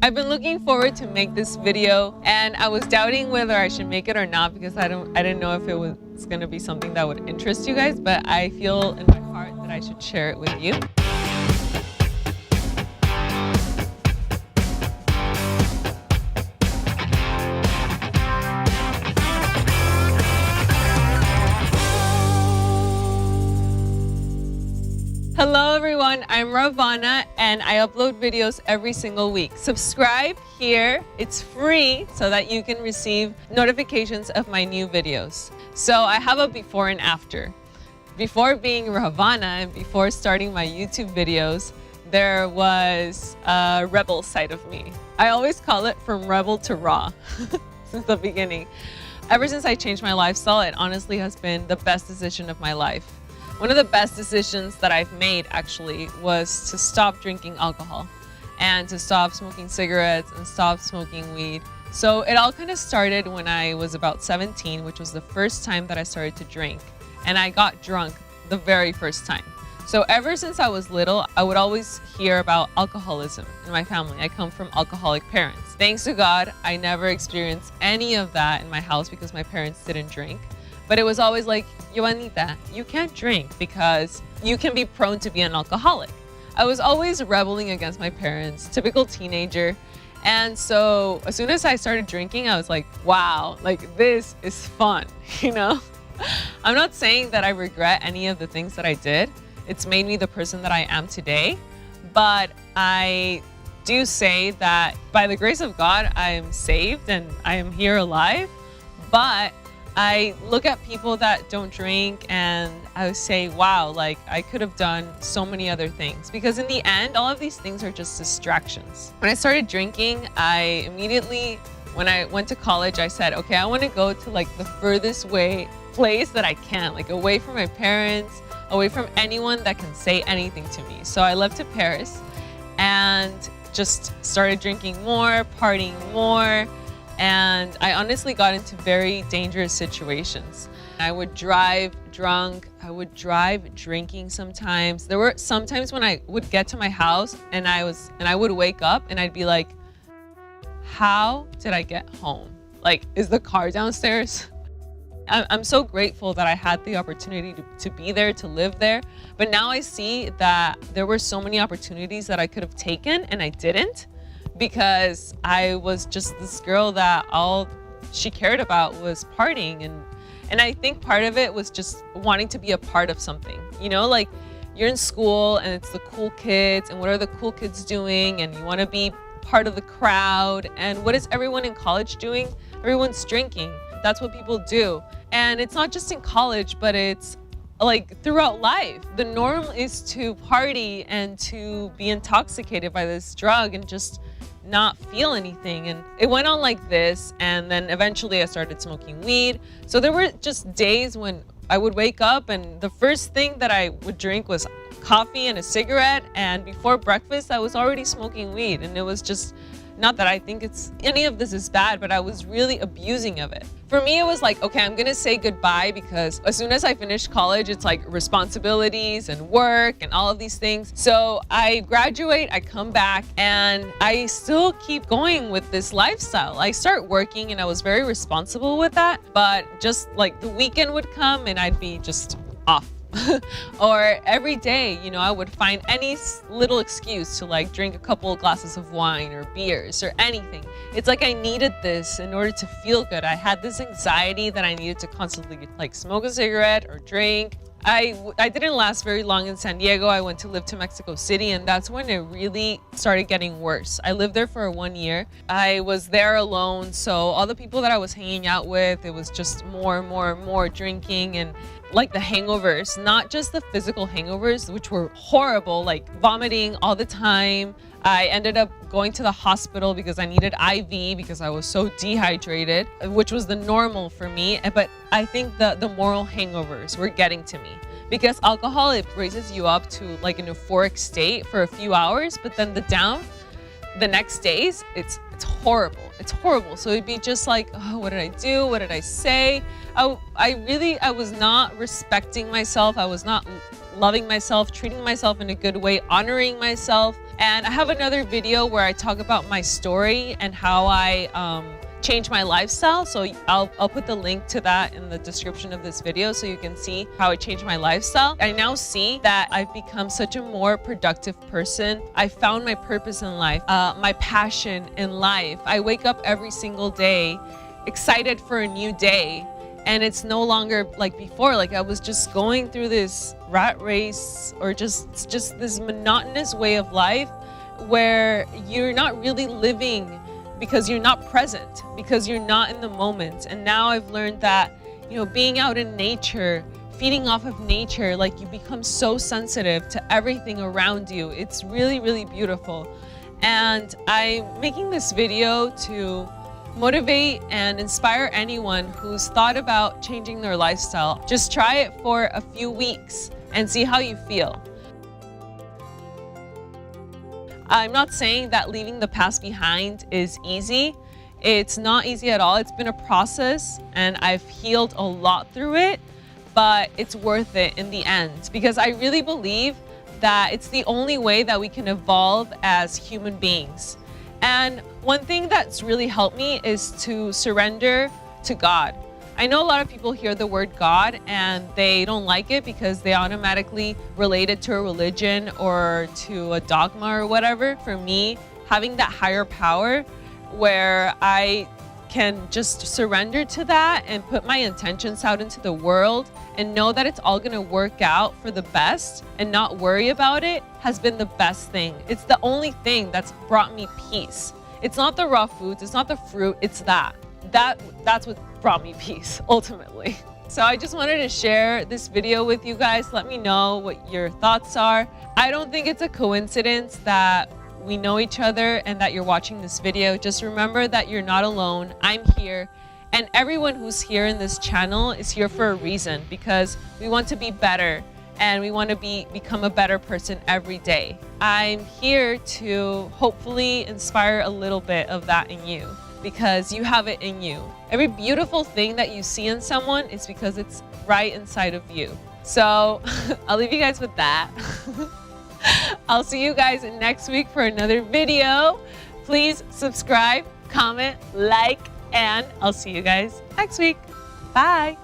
I've been looking forward to make this video, and I was doubting whether I should make it or not because I didn't know if it was going to be something that would interest you guys, but I feel in my heart that I should share it with you. Hello everyone, I'm Ravana and I upload videos every single week. Subscribe here, it's free so that you can receive notifications of my new videos. So I have a before and after. Before being Ravana and before starting my YouTube videos, there was a rebel side of me. I always call it from rebel to raw since the beginning. Ever since I changed my lifestyle, it honestly has been the best decision of my life. One of the best decisions that I've made actually was to stop drinking alcohol and to stop smoking cigarettes and stop smoking weed. So it all kind of started when I was about 17, which was the first time that I started to drink. And I got drunk the very first time. So ever since I was little, I would always hear about alcoholism in my family. I come from alcoholic parents. Thanks to God, I never experienced any of that in my house because my parents didn't drink. But it was always like, Joanita, you can't drink because you can be prone to be an alcoholic. I was always rebelling against my parents, typical teenager. And so as soon as I started drinking, I was like, wow, like this is fun, you know? I'm not saying that I regret any of the things that I did. It's made me the person that I am today. But I do say that by the grace of God, I am saved and I am here alive. But I look at people that don't drink and I would say, wow, like I could have done so many other things. Because in the end, all of these things are just distractions. When I started drinking, I immediately, when I went to college, I said, okay, I want to go to like the furthest place that I can, like away from my parents, away from anyone that can say anything to me. So I left to Paris and just started drinking more, partying more. And I honestly got into very dangerous situations. I would drive drunk, I would drive drinking sometimes. There were some times when I would get to my house and I would wake up and I'd be like, how did I get home? Like, is the car downstairs? I'm so grateful that I had the opportunity to be there, to live there. But now I see that there were so many opportunities that I could have taken and I didn't. Because I was just this girl that all she cared about was partying. And I think part of it was just wanting to be a part of something. You know, like you're in school and it's the cool kids and what are the cool kids doing? And you want to be part of the crowd. And what is everyone in college doing? Everyone's drinking. That's what people do. And it's not just in college, but it's like throughout life. The norm is to party and to be intoxicated by this drug and just not feel anything. And it went on like this, and then eventually I started smoking weed. So there were just days when I would wake up and the first thing that I would drink was coffee and a cigarette, and before breakfast I was already smoking weed. And it was just, not that I think any of this is bad, but I was really abusing of it. For me, it was like, okay, I'm gonna say goodbye because as soon as I finished college, it's like responsibilities and work and all of these things. So I graduate, I come back, and I still keep going with this lifestyle. I start working and I was very responsible with that, but just like the weekend would come and I'd be just off. Or every day, you know, I would find any little excuse to like drink a couple of glasses of wine or beers or anything. It's like I needed this in order to feel good. I had this anxiety that I needed to constantly like smoke a cigarette or drink. I didn't last very long in San Diego. I went to live to Mexico City, and that's when it really started getting worse. I lived there for 1 year. I was there alone, so all the people that I was hanging out with, it was just more drinking and like the hangovers, not just the physical hangovers, which were horrible, like vomiting all the time. I ended up going to the hospital because I needed IV because I was so dehydrated, which was the normal for me. But I think the moral hangovers were getting to me because alcohol, it raises you up to like an euphoric state for a few hours, but then the next days, it's horrible. It's horrible. So it'd be just like, oh, what did I do? What did I say? I was not respecting myself. I was not loving myself, treating myself in a good way, honoring myself. And I have another video where I talk about my story and how I changed my lifestyle. So I'll put the link to that in the description of this video so you can see how it changed my lifestyle. I now see that I've become such a more productive person. I found my purpose in life, my passion in life. I wake up every single day excited for a new day. And it's no longer like before, like I was just going through this rat race or just this monotonous way of life where you're not really living because you're not present, because you're not in the moment. And now I've learned that, you know, being out in nature, feeding off of nature, like you become so sensitive to everything around you. It's really, really beautiful. And I'm making this video to motivate and inspire anyone who's thought about changing their lifestyle. Just try it for a few weeks and see how you feel. I'm not saying that leaving the past behind is easy. It's not easy at all. It's been a process and I've healed a lot through it, but it's worth it in the end because I really believe that it's the only way that we can evolve as human beings. And one thing that's really helped me is to surrender to God. I know a lot of people hear the word God and they don't like it because they automatically relate it to a religion or to a dogma or whatever. For me, having that higher power where I can just surrender to that and put my intentions out into the world and know that it's all gonna work out for the best and not worry about it has been the best thing. It's the only thing that's brought me peace. It's not the raw foods, it's not the fruit, it's that's what brought me peace ultimately. So I just wanted to share this video with you guys. Let me know what your thoughts are. I don't think it's a coincidence that we know each other and that you're watching this video. Just remember that you're not alone. I'm here. And everyone who's here in this channel is here for a reason because we want to be better and we want to become a better person every day. I'm here to hopefully inspire a little bit of that in you because you have it in you. Every beautiful thing that you see in someone is because it's right inside of you. So I'll leave you guys with that. I'll see you guys next week for another video. Please subscribe, comment, like, and I'll see you guys next week. Bye.